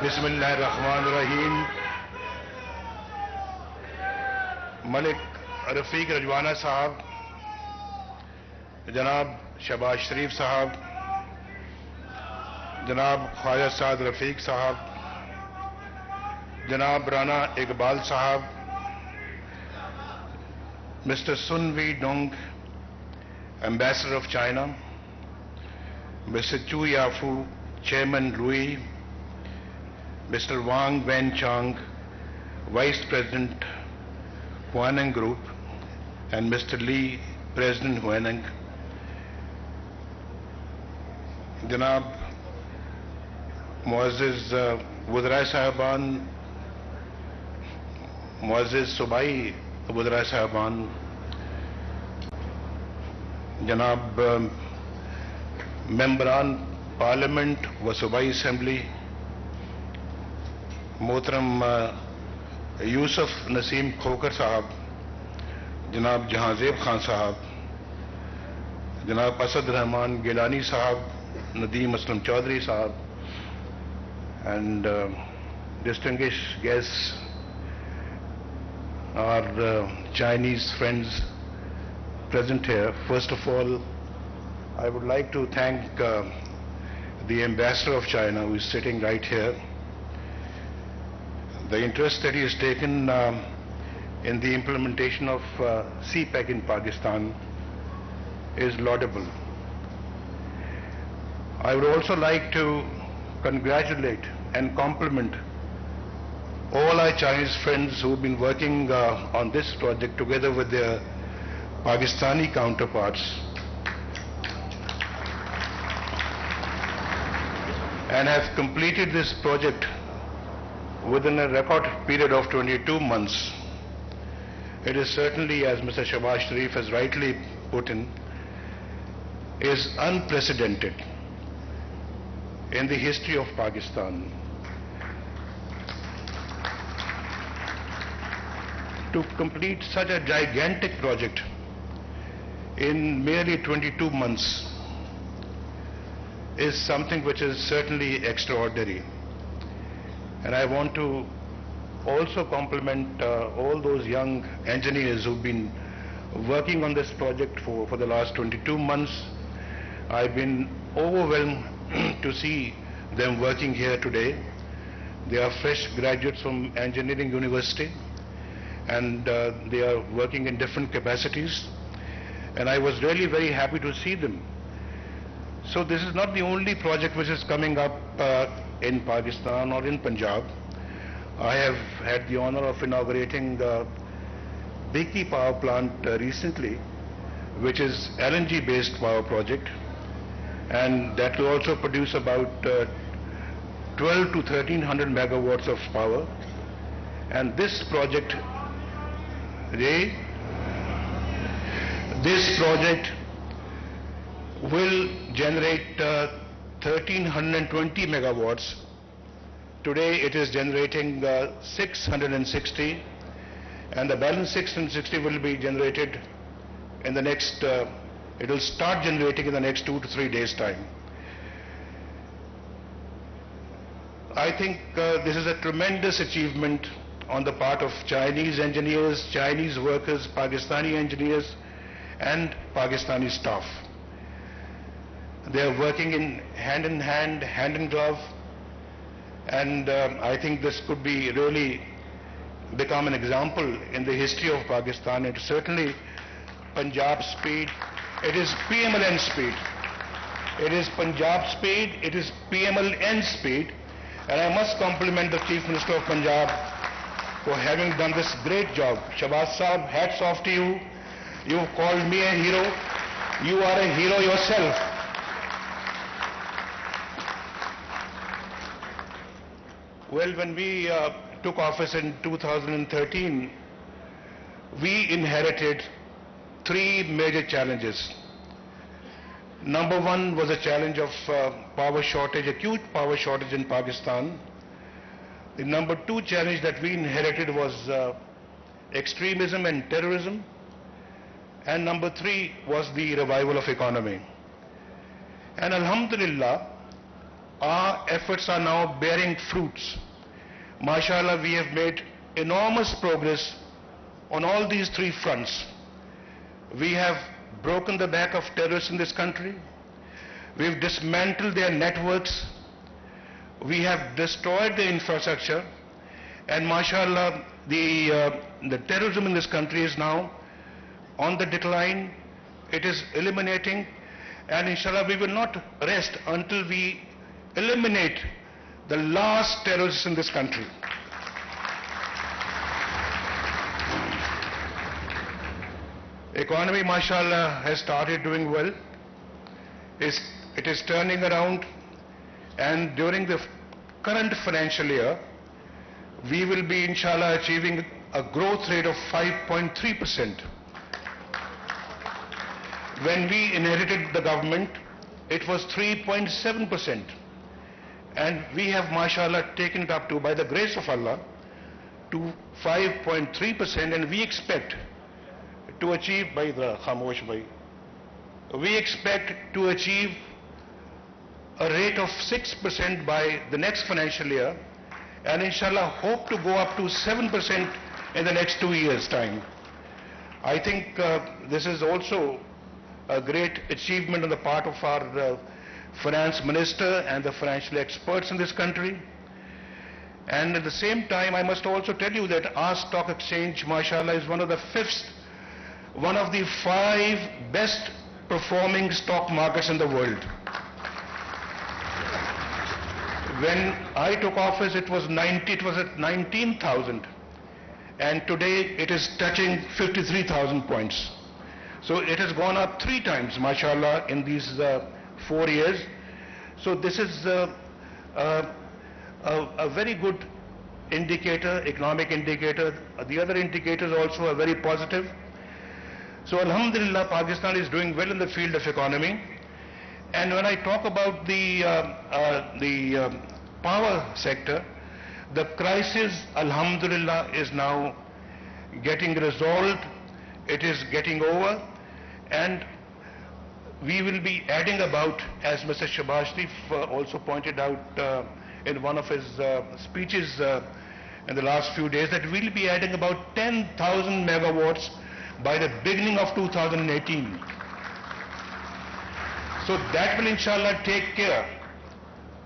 बिस्मिल्लाहिर्रहमानिर्रहीम। मलिक रफ़ीक रजवाना साहब, जनाब शहबाज शरीफ साहब, जनाब ख्वाजा साद रफ़ीक साहब, जनाब Rana Iqbal sahab, mister Sun Wei Dong, ambassador of China, mister Chu Yafu, chairman Lui, Mr. Wang Wenchang, Vice President, Huaneng Group, and Mr. Lee, President Huaneng, Janab Muazzez Wuzrai Sahiban, Muazzez Subai Wuzrai Sahiban, Janab Membran Parliament wa Subai Assembly, मोहतरम यूसुफ नसीम खोकर साहब, जनाब जहांजेब खान साहब, जनाब असद रहमान गिलानी साहब, नदीम असलम चौधरी साहब, and distinguished guests, our Chinese friends present here. First of all, I would like to thank the Ambassador of China, who is sitting right here. The interest that he has taken in the implementation of CPEC in Pakistan is laudable. I would also like to congratulate and compliment all our Chinese friends who have been working on this project together with their Pakistani counterparts and have completed this project within a record period of 22 months. It is certainly, as Mr. Shahbaz Sharif has rightly put in, is unprecedented in the history of Pakistan. To complete such a gigantic project in merely 22 months is something which is certainly extraordinary. And I want to also compliment all those young engineers who've been working on this project for the last 22 months. I've been overwhelmed to see them working here today. They are fresh graduates from engineering university, and they are working in different capacities. And I was really very happy to see them. So this is not the only project which is coming up in Pakistan or in Punjab. I have had the honor of inaugurating the Biki power plant recently, which is LNG based power project, and that will also produce about 12 to 1300 megawatts of power. And this project will generate 1320 megawatts. Today it is generating 660, and the balance 660 will be generated in the next, it will start generating in the next 2 to 3 days' time. I think this is a tremendous achievement on the part of Chinese engineers, Chinese workers, Pakistani engineers, and Pakistani staff. They are working in hand, hand in glove, and I think this could be really become an example in the history of Pakistan. It is certainly Punjab speed. It is PMLN speed. It is Punjab speed. It is PMLN speed. And I must compliment the Chief Minister of Punjab for having done this great job. Shahbaz Sahab, hats off to you. You've called me a hero. You are a hero yourself. Well, when we took office in 2013, we inherited 3 major challenges. Number one was a challenge of power shortage, acute power shortage in Pakistan. The number 2 challenge that we inherited was extremism and terrorism. And number 3 was the revival of economy. And Alhamdulillah, our efforts are now bearing fruits. MashaAllah, we have made enormous progress on all these three fronts. We have broken the back of terrorists in this country. We've dismantled their networks. We have destroyed the infrastructure. And MashaAllah, the terrorism in this country is now on the decline. It is eliminating. And inshallah, we will not rest until we eliminate the last terrorists in this country. Economy, mashallah, has started doing well. It is turning around, and during the current financial year, we will be, inshallah, achieving a growth rate of 5.3%. When we inherited the government, it was 3.7%. And we have, mashallah, taken it up to, by the grace of Allah, to 5.3%, and we expect to achieve, we expect to achieve a rate of 6% by the next financial year, and inshallah hope to go up to 7% in the next 2 years' time. I think this is also a great achievement on the part of our finance minister and the financial experts in this country. And at the same time, I must also tell you that our stock exchange, mashallah, is one of the 5 best performing stock markets in the world. When I took office, it was at 19,000, and today it is touching 53,000 points. So it has gone up 3 times, mashallah, in these 4 years. So this is a very good indicator, economic indicator. The other indicators also are very positive. So alhamdulillah, Pakistan is doing well in the field of economy. And when I talk about the power sector, the crisis, alhamdulillah, is now getting resolved. It is getting over, and we will be adding about, as Mr. Sharif also pointed out in one of his speeches in the last few days, that we'll be adding about 10,000 megawatts by the beginning of 2018. So that will inshallah take care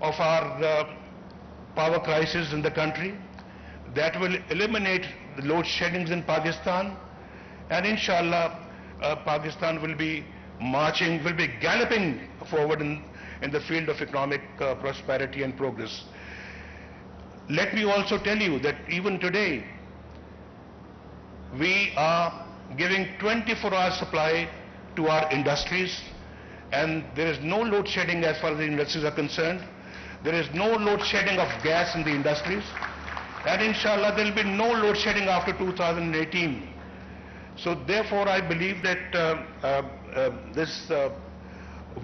of our power crisis in the country. That will eliminate the load sheddings in Pakistan, and inshallah Pakistan will be marching, will be galloping forward in the field of economic prosperity and progress. Let me also tell you that even today we are giving 24-hour supply to our industries, and there is no load shedding as far as the industries are concerned. There is no load shedding of gas in the industries, and inshallah there will be no load shedding after 2018. So therefore I believe that this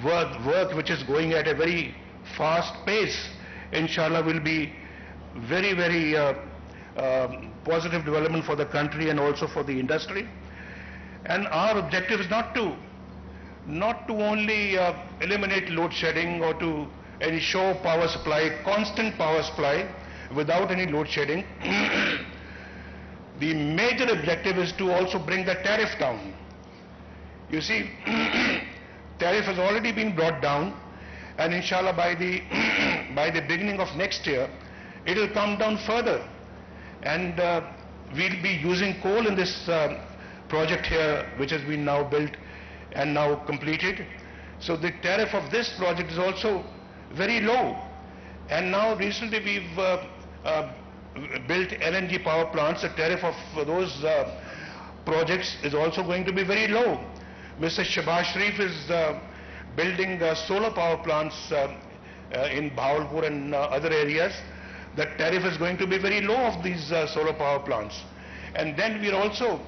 work which is going at a very fast pace, inshallah will be very, very positive development for the country and also for the industry. And our objective is not to only eliminate load shedding or to ensure power supply, constant power supply without any load shedding. The major objective is to also bring the tariff down. You see, tariff has already been brought down, and inshallah by the beginning of next year, it will come down further. And we'll be using coal in this project here, which has been now built and now completed. So the tariff of this project is also very low. And now recently we've built LNG power plants. The tariff of those projects is also going to be very low. Mr. Sharif is building solar power plants in Bahawalpur and other areas. The tariff is going to be very low of these solar power plants. And then we are also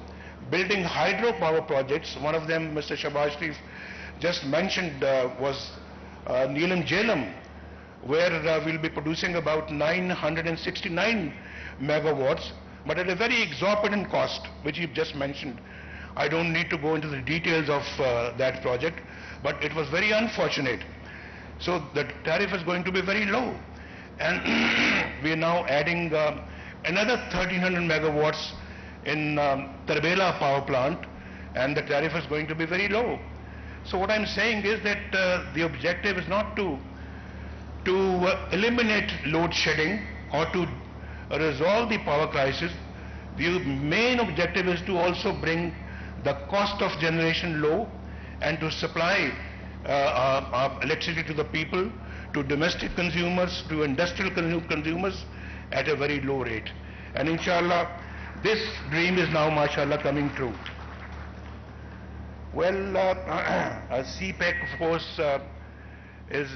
building hydropower projects. One of them, Mr. Sharif just mentioned, was Neelam Jhelum, where we'll be producing about 969 megawatts, but at a very exorbitant cost, which you've just mentioned. I don't need to go into the details of that project, but it was very unfortunate. So the tariff is going to be very low. And we are now adding another 1300 megawatts in Tarbela power plant, and the tariff is going to be very low. So what I'm saying is that the objective is not to eliminate load shedding or to resolve the power crisis. The main objective is to also bring the cost of generation low and to supply electricity to the people, to domestic consumers, to industrial consumers at a very low rate. And inshallah, this dream is now, mashallah, coming true. Well, CPEC, of course, is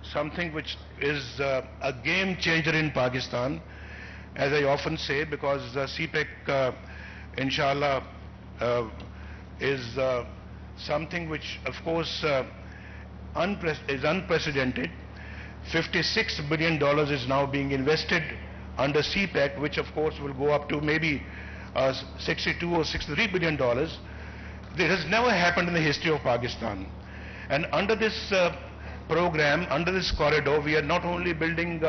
something which is a game changer in Pakistan, as I often say, because CPEC, inshallah, is something which, of course, is unprecedented. $56 billion is now being invested under CPEC, which of course will go up to maybe $62 or $63 billion. This has never happened in the history of Pakistan. And under this program, under this corridor, we are not only building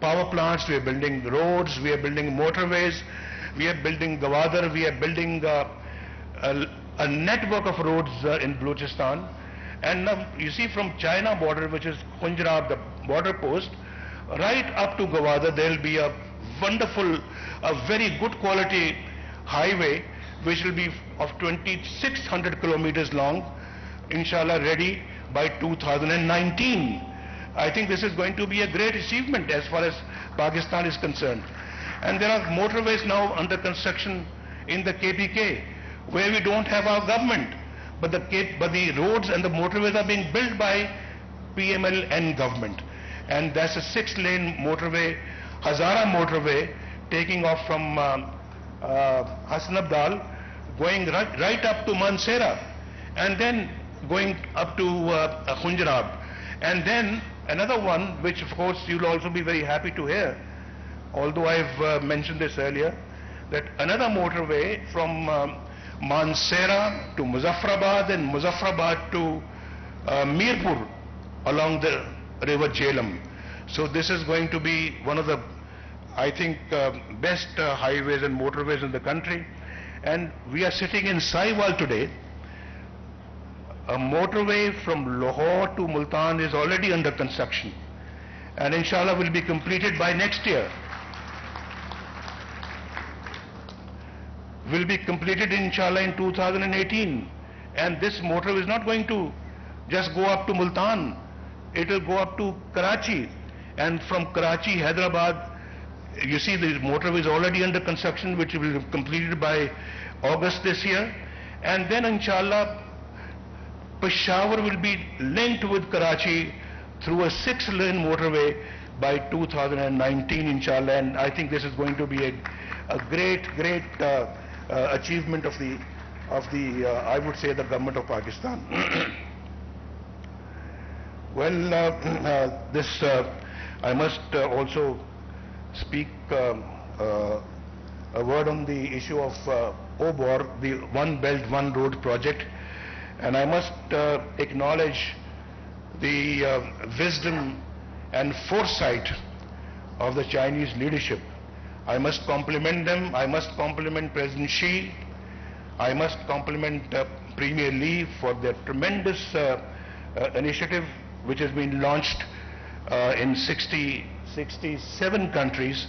power plants, we are building roads, we are building motorways, we are building Gwadar, we are building a network of roads in Balochistan. And now you see, from China border, which is Punjab, the border post, right up to Gwadar, there will be a wonderful, a very good quality highway, which will be of 2,600 kilometers long, inshallah ready by 2019. I think this is going to be a great achievement as far as Pakistan is concerned. And there are motorways now under construction in the KPK, where we don't have our government. But the roads and the motorways are being built by PMLN government. And that's a 6-lane motorway, Hazara motorway, taking off from Hassan Abdal, going right up to Mansehra, and then going up to Khunjarab. And then another one, which of course you'll also be very happy to hear, although I've mentioned this earlier, that another motorway from Mansehra to Muzaffarabad and Muzaffarabad to Mirpur along the river Jhelum. So this is going to be one of the, I think, best highways and motorways in the country. And we are sitting in Sahiwal today. A motorway from Lahore to Multan is already under construction, and inshallah will be completed by next year. Will be completed inshallah in 2018. And this motorway is not going to just go up to Multan. It will go up to Karachi. And from Karachi, Hyderabad, you see the motorway is already under construction, which will be completed by August this year. And then inshallah, Peshawar will be linked with Karachi through a 6-lane motorway by 2019 inshallah. And I think this is going to be a great achievement of the I would say, the government of Pakistan. Well, I must also speak a word on the issue of OBOR, the One Belt One Road project, and I must acknowledge the wisdom and foresight of the Chinese leadership. I must compliment them. I must compliment President Xi. I must compliment Premier Li for their tremendous initiative, which has been launched in 67 countries.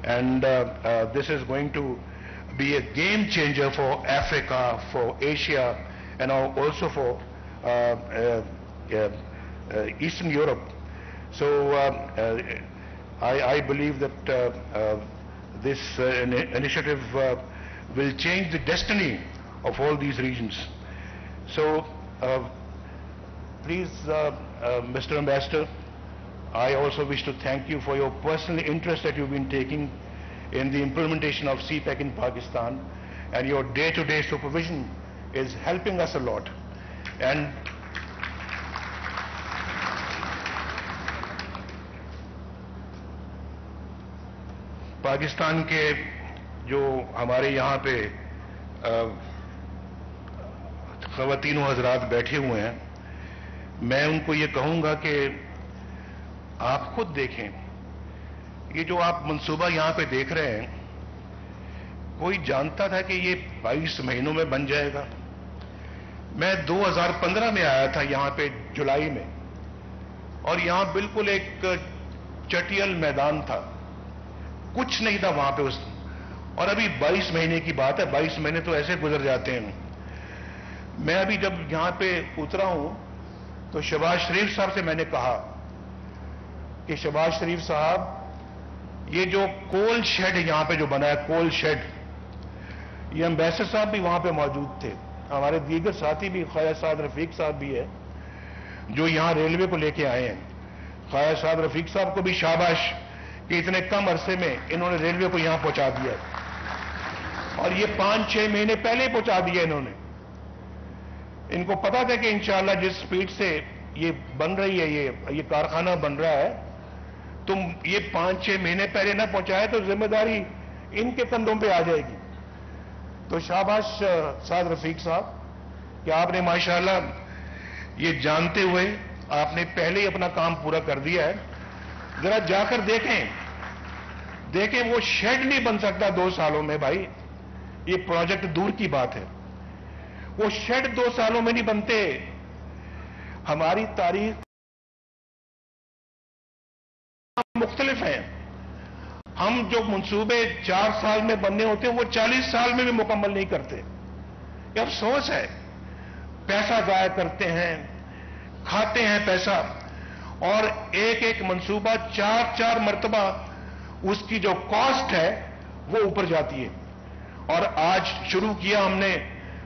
And this is going to be a game changer for Africa, for Asia, and also for Eastern Europe. So I believe that this initiative will change the destiny of all these regions. So please, Mr. Ambassador, I also wish to thank you for your personal interest that you've been taking in the implementation of CPEC in Pakistan, and your day-to-day supervision is helping us a lot. And Pakistan के जो हमारे यहाँ पे ख़वातीन हज़रात बैठे हुए हैं, میں ان کو یہ کہوں گا کہ آپ خود دیکھیں، یہ جو آپ منصوبہ یہاں پہ دیکھ رہے ہیں، کوئی جانتا تھا کہ یہ 22 مہینوں میں بن جائے گا؟ میں 2015 میں آیا تھا یہاں پہ جولائی میں، اور یہاں بالکل ایک چٹیل میدان تھا، کچھ نہیں تھا وہاں پہ اور ابھی 22 مہینے کی بات ہے، 22 مہینے تو ایسے گزر جاتے ہیں۔ میں ابھی جب یہاں پہ اترا ہوں تو شہباز شریف صاحب سے میں نے کہا کہ شہباز شریف صاحب، یہ جو کول شیڈ یہاں پہ جو بنا ہے، کول شیڈ، یہ امبیسڈر صاحب بھی وہاں پہ موجود تھے، ہمارے دیگر ساتھی بھی، خواجہ سعد رفیق صاحب بھی ہے جو یہاں ریلوے کو لے کے آئے ہیں۔ خواجہ سعد رفیق صاحب کو بھی شاباش کہ اتنے کم عرصے میں انہوں نے ریلوے کو یہاں پہنچا دیا، اور یہ 5-6 مہینے پہلے پہنچا دیا انہوں نے۔ ان کو پتا تھا کہ انشاءاللہ جس سپیڈ سے یہ بن رہی ہے، یہ کارخانہ بن رہا ہے، تم یہ 5-6 مہینے پہلے نہ پہنچائے تو ذمہ داری ان کے کندھوں پہ آ جائے گی۔ تو شاباش سعد رفیق صاحب کہ آپ نے ماشاءاللہ یہ جانتے ہوئے آپ نے پہلے ہی اپنا کام پورا کر دیا ہے۔ ذرا جا کر دیکھیں وہ شیڈ نہیں بن سکتا 2 سالوں میں بھائی، یہ پروجیکٹ دور کی بات ہے، وہ شیڈ 2 سالوں میں نہیں بنتے۔ ہماری تاریخ مختلف ہیں، ہم جو منصوبے 4 سال میں بننے ہوتے ہیں وہ 40 سال میں بھی مکمل نہیں کرتے، یہ افسوس ہے۔ پیسہ ضائع کرتے ہیں، کھاتے ہیں پیسہ، اور ایک منصوبہ 4 مرتبہ اس کی جو کاسٹ ہے وہ اوپر جاتی ہے۔ اور آج شروع کیا ہم نے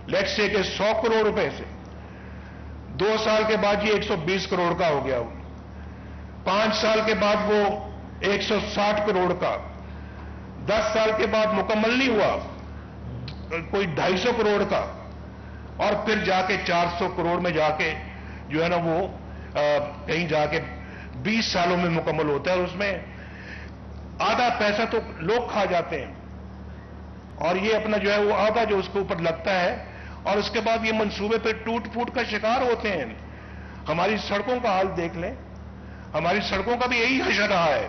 لیٹ سے کہ 100 کروڑ روپے سے، 2 سال کے بعد یہ 120 کروڑ کا ہو گیا، 5 سال کے بعد وہ 160 کروڑ کا، 10 سال کے بعد مکمل نہیں ہوا کوئی 250 کروڑ کا، اور پھر جا کے 400 کروڑ میں جا کے جو ہے نا وہ کہیں جا کے 20 سالوں میں مکمل ہوتا ہے، اور اس میں آدھا پیسہ تو لوگ کھا جاتے ہیں، اور یہ اپنا جو ہے وہ آدھا جو اس کے اوپر لگتا ہے، اور اس کے بعد یہ منصوبے پہ ٹوٹ پھوٹ کا شکار ہوتے ہیں۔ ہماری سڑکوں کا حال دیکھ لیں، ہماری سڑکوں کا بھی یہی حشر رہا ہے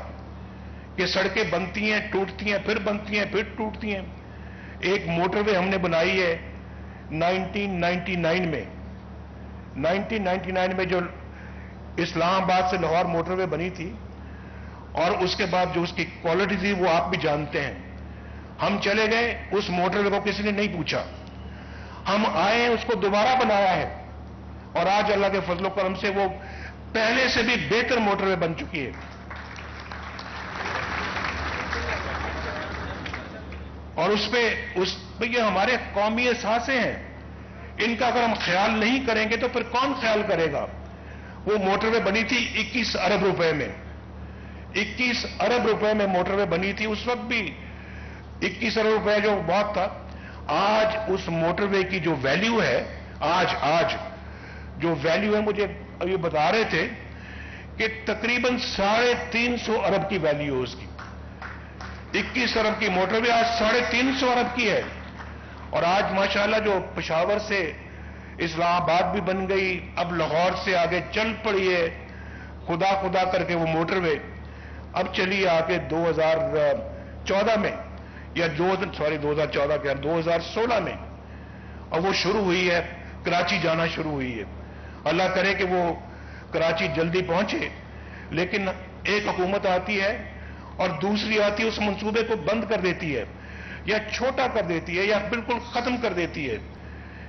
کہ سڑکیں بنتی ہیں، ٹوٹتی ہیں، پھر بنتی ہیں، پھر ٹوٹتی ہیں۔ ایک موٹر وے ہم نے بنائی ہے 1999 میں، 1999 میں جو اسلام آباد سے لاہور موٹر وے بنی تھی، اور اس کے بعد جو اس کی کوالٹی تھی وہ آپ بھی جانتے ہیں۔ ہم چلے گئے، اس موٹر وے کو کسی نے نہیں پوچھا، ہم آئے ہیں، اس کو دوبارہ بنایا ہے، اور آج اللہ کے فضل و کرم سے وہ پہلے سے بھی بہتر موٹر وے بن چکی ہے۔ اور اس پہ یہ ہمارے قومی اثاثے ہیں، ان کا اگر ہم خیال نہیں کریں گے تو پھر کون خیال کرے گا؟ وہ موٹر وے بنی تھی 21 ارب روپے میں، 21 ارب روپے میں موٹر وے بنی تھی، اس وقت بھی 21 ارب روپے جو بہت تھا۔ آج اس موٹر وے کی جو ویلیو ہے، آج جو ویلیو ہے، مجھے ابھی بتا رہے تھے کہ تقریباً 350 ارب کی ویلیو ہے اس کی۔ 21 ارب کی موٹر وے آج 350 ارب کی ہے، اور آج ماشاءاللہ جو پشاور سے اسلام آباد بھی بن گئی، اب لاہور سے آگے چل پڑی ہے، خدا کر کے وہ موٹر وے اب چلی آ کے 2014 میں، یا 2016 میں، اور وہ شروع ہوئی ہے، کراچی جانا شروع ہوئی ہے۔ اللہ کرے کہ وہ کراچی جلدی پہنچے، لیکن ایک حکومت آتی ہے اور دوسری آتی ہے، اس منصوبے کو بند کر دیتی ہے، یا چھوٹا کر دیتی ہے، یا بالکل ختم کر دیتی ہے۔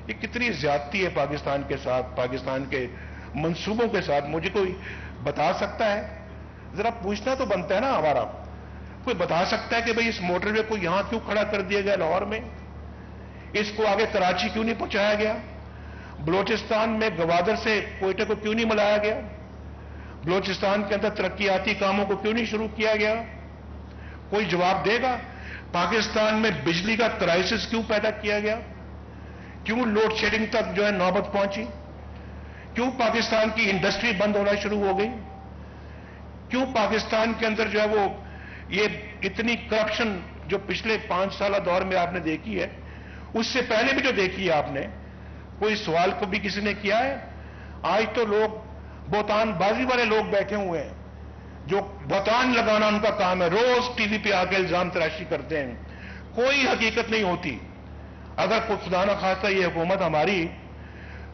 یہ کتنی زیادتی ہے پاکستان کے ساتھ، پاکستان کے منصوبوں کے ساتھ، مجھے کوئی بتا سکتا ہے؟ ذرا پوچھنا تو بنتا ہے نا ہمارا، کوئی بتا سکتا ہے کہ بھئی اس موٹر وے کو یہاں کیوں کھڑا کر دیا گیا لاہور میں؟ اس کو آگے کراچی کیوں نہیں پہنچایا گیا؟ بلوچستان میں گوادر سے کوئٹہ کو کیوں نہیں ملایا گیا؟ بلوچستان کے اندر ترقیاتی کاموں کو کیوں نہیں شروع کیا گیا؟ کوئی جواب دے گا؟ پاکستان میں بجلی کا کرائسس کیوں پیدا کیا گیا؟ کیوں لوڈ شیڈنگ تک جو ہے نوبت پہنچی؟ کیوں پاکستان کی انڈسٹری بند ہونا شروع ہو گئی؟ کیوں پاکستان کے اندر جو ہے وہ یہ اتنی کرپشن جو پچھلے 5 سالہ دور میں آپ نے دیکھی ہے، اس سے پہلے بھی جو دیکھی ہے آپ نے، کوئی سوال کبھی کسی نے کیا ہے؟ آج تو لوگ بہتان بازی والے لوگ بیٹھے ہوئے ہیں جو بہتان لگانا ان کا کام ہے، روز ٹی وی پہ آ کے الزام تراشی کرتے ہیں، کوئی حقیقت نہیں ہوتی. اگر کوئی خدا نہ خواستہ یہ حکومت ہماری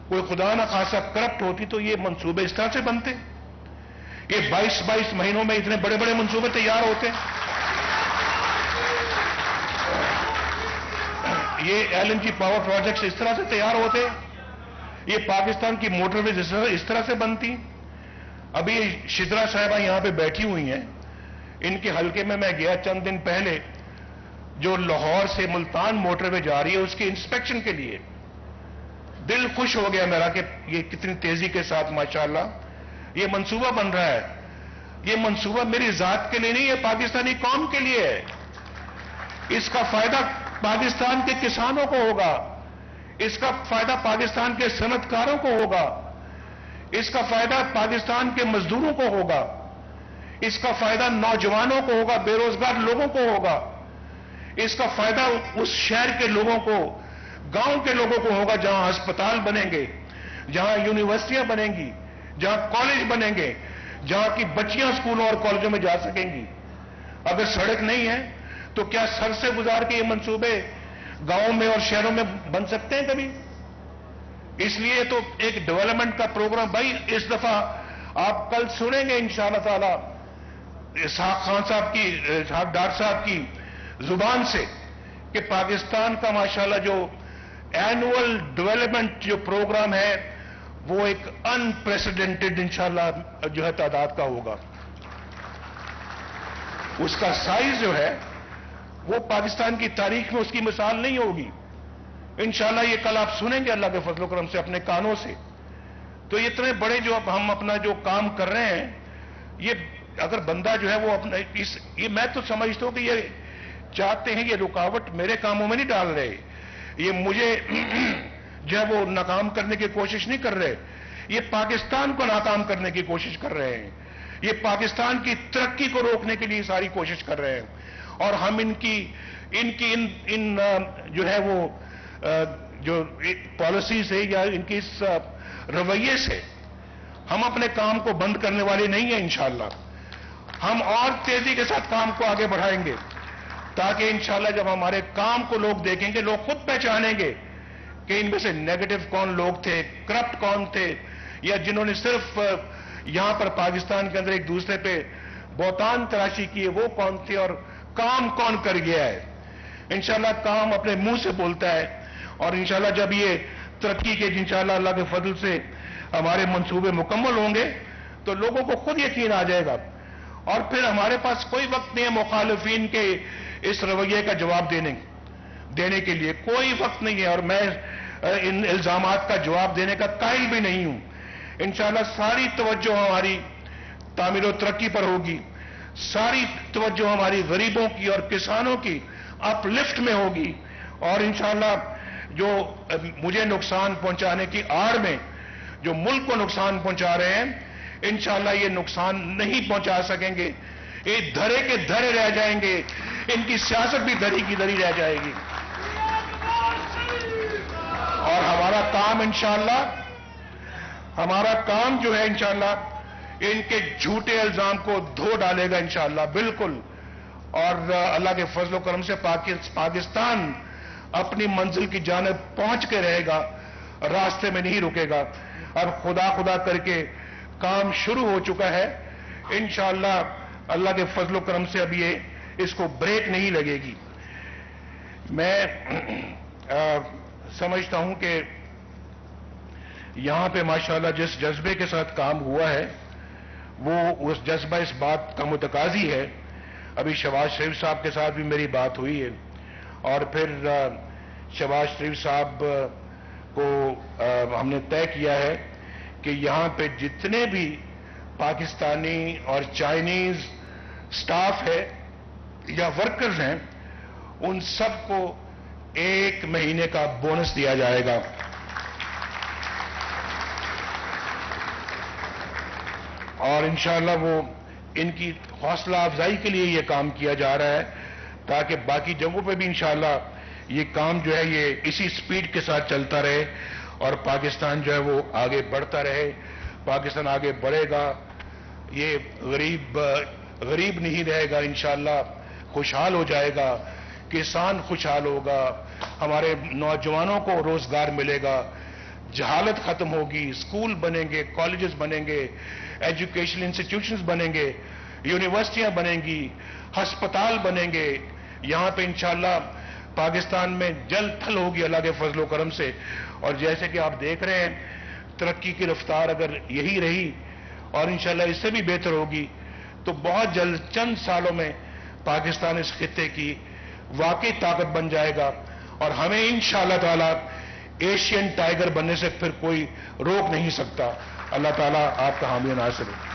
کوئی خدا نہ خواستہ کرپٹ ہوتی تو یہ منصوبے اس طرح سے بنتے؟ یہ 22 مہینوں میں اتنے بڑے بڑے منصوبے تیار ہوتے؟ یہ LNG پاور پروجیکٹس اس طرح سے تیار ہوتے؟ یہ پاکستان کی موٹر ویز اس طرح سے بنتی؟ ابھی شدرا صاحبہ یہاں پہ بیٹھی ہوئی ہیں، ان کے حلقے میں گیا چند دن پہلے، جو لاہور سے ملتان موٹر وے جا رہی ہے اس کی انسپیکشن کے لیے. دل خوش ہو گیا میرا کہ یہ کتنی تیزی کے ساتھ ماشاءاللہ یہ منصوبہ بن رہا ہے. یہ منصوبہ میری ذات کے لیے نہیں ہے، پاکستانی قوم کے لیے ہے. اس کا فائدہ پاکستان کے کسانوں کو ہوگا، اس کا فائدہ پاکستان کے صنعت کاروں کو ہوگا، اس کا فائدہ پاکستان کے مزدوروں کو ہوگا، اس کا فائدہ نوجوانوں کو ہوگا، بے روزگار لوگوں کو ہوگا، اس کا فائدہ اس شہر کے لوگوں کو، گاؤں کے لوگوں کو ہوگا جہاں ہسپتال بنیں گے، جہاں یونیورسٹیاں بنیں گی، جہاں کالج بنیں گے، جہاں کی بچیاں اسکولوں اور کالجوں میں جا سکیں گی. اگر سڑک نہیں ہے تو کیا سر سے گزار کے یہ منصوبے گاؤں میں اور شہروں میں بن سکتے ہیں کبھی؟ اس لیے تو ایک ڈیولپمنٹ کا پروگرام. بھائی اس دفعہ آپ کل سنیں گے انشاءاللہ تعالی اسحاق خان صاحب کی، اسحاق ڈار صاحب کی زبان سے کہ پاکستان کا ماشاءاللہ جو اینول ڈیولپمنٹ جو پروگرام ہے وہ ایک ان پریسیڈنٹڈ انشاءاللہ جو ہے تعداد کا ہوگا. اس کا سائز جو ہے وہ پاکستان کی تاریخ میں اس کی مثال نہیں ہوگی. انشاءاللہ یہ کل آپ سنیں گے اللہ کے فضل و کرم سے اپنے کانوں سے. تو اتنے بڑے جو اب ہم اپنا جو کام کر رہے ہیں، یہ اگر بندہ جو ہے وہ اپنا یہ میں تو سمجھتا ہوں کہ یہ چاہتے ہیں، یہ رکاوٹ میرے کاموں میں نہیں ڈال رہے، یہ مجھے جو ہے وہ ناکام کرنے کی کوشش نہیں کر رہے، یہ پاکستان کو ناکام کرنے کی کوشش کر رہے ہیں، یہ پاکستان کی ترقی کو روکنے کے لیے ساری کوشش کر رہے ہیں. اور ہم ان کی جو ہے وہ جو پالیسی سے یا ان کی اس رویے سے ہم اپنے کام کو بند کرنے والے نہیں ہیں. انشاءاللہ ہم اور تیزی کے ساتھ کام کو آگے بڑھائیں گے تاکہ انشاءاللہ جب ہمارے کام کو لوگ دیکھیں گے، لوگ خود پہچانیں گے کہ ان میں سے نیگیٹو کون لوگ تھے، کرپٹ کون تھے، یا جنہوں نے صرف یہاں پر پاکستان کے اندر ایک دوسرے پہ بہتان تراشی کی ہے وہ کون تھے اور کام کون کر گیا ہے. انشاءاللہ کام اپنے منہ سے بولتا ہے، اور انشاءاللہ جب یہ ترقی کے انشاءاللہ اللہ کے فضل سے ہمارے منصوبے مکمل ہوں گے تو لوگوں کو خود یقین آ جائے گا، اور پھر ہمارے پاس کوئی وقت نہیں ہے مخالفین کے اس رویے کا جواب دینے کے لیے، کوئی وقت نہیں ہے. اور میں ان الزامات کا جواب دینے کا قائل بھی نہیں ہوں. انشاءاللہ ساری توجہ ہماری تعمیر و ترقی پر ہوگی، ساری توجہ ہماری غریبوں کی اور کسانوں کی اپ لفٹ میں ہوگی، اور انشاءاللہ جو مجھے نقصان پہنچانے کی آڑ میں جو ملک کو نقصان پہنچا رہے ہیں انشاءاللہ یہ نقصان نہیں پہنچا سکیں گے. یہ دھرے کے دھرے رہ جائیں گے، ان کی سیاست بھی دھری کی دھری رہ جائے گی. اور ہمارا کام انشاءاللہ ہمارا کام جو ہے انشاءاللہ ان کے جھوٹے الزام کو دھو ڈالے گا انشاءاللہ بالکل. اور اللہ کے فضل و کرم سے پاکستان اپنی منزل کی جانب پہنچ کے رہے گا، راستے میں نہیں رکے گا. اب خدا کر کے کام شروع ہو چکا ہے انشاءاللہ اللہ کے فضل و کرم سے. اب یہ اس کو بریک نہیں لگے گی. میں سمجھتا ہوں کہ یہاں پہ ماشاءاللہ جس جذبے کے ساتھ کام ہوا ہے وہ اس جذبہ اس بات کا متقاضی ہے. ابھی شہباز شریف صاحب کے ساتھ بھی میری بات ہوئی ہے، اور پھر شہباز شریف صاحب کو ہم نے طے کیا ہے کہ یہاں پہ جتنے بھی پاکستانی اور چائنیز سٹاف ہے یا ورکرز ہیں ان سب کو 1 مہینے کا بونس دیا جائے گا. اور انشاءاللہ وہ ان کی حوصلہ افزائی کے لیے یہ کام کیا جا رہا ہے تاکہ باقی جگہوں پہ بھی انشاءاللہ یہ کام جو ہے یہ اسی سپیڈ کے ساتھ چلتا رہے اور پاکستان جو ہے وہ آگے بڑھتا رہے. پاکستان آگے بڑھے گا, یہ غریب نہیں رہے گا, انشاءاللہ خوشحال ہو جائے گا, کسان خوشحال ہوگا, ہمارے نوجوانوں کو روزگار ملے گا, جہالت ختم ہوگی, اسکول بنیں گے, کالجز بنیں گے, ایجوکیشنل انسٹیٹیوشنز بنیں گے, یونیورسٹیاں بنیں گی, ہسپتال بنیں گے. یہاں پہ انشاءاللہ پاکستان میں جل تھل ہوگی اللہ کے فضل و کرم سے. اور جیسے کہ آپ دیکھ رہے ہیں ترقی کی رفتار اگر یہی رہی اور انشاءاللہ اس سے بھی بہتر ہوگی تو بہت جلد چند سالوں میں پاکستان اس خطے کی واقعی طاقت بن جائے گا, اور ہمیں انشاءاللہ تعالی ایشین ٹائیگر بننے سے پھر کوئی روک نہیں سکتا. اللہ تعالیٰ آپ کا حامی ناصر ہو.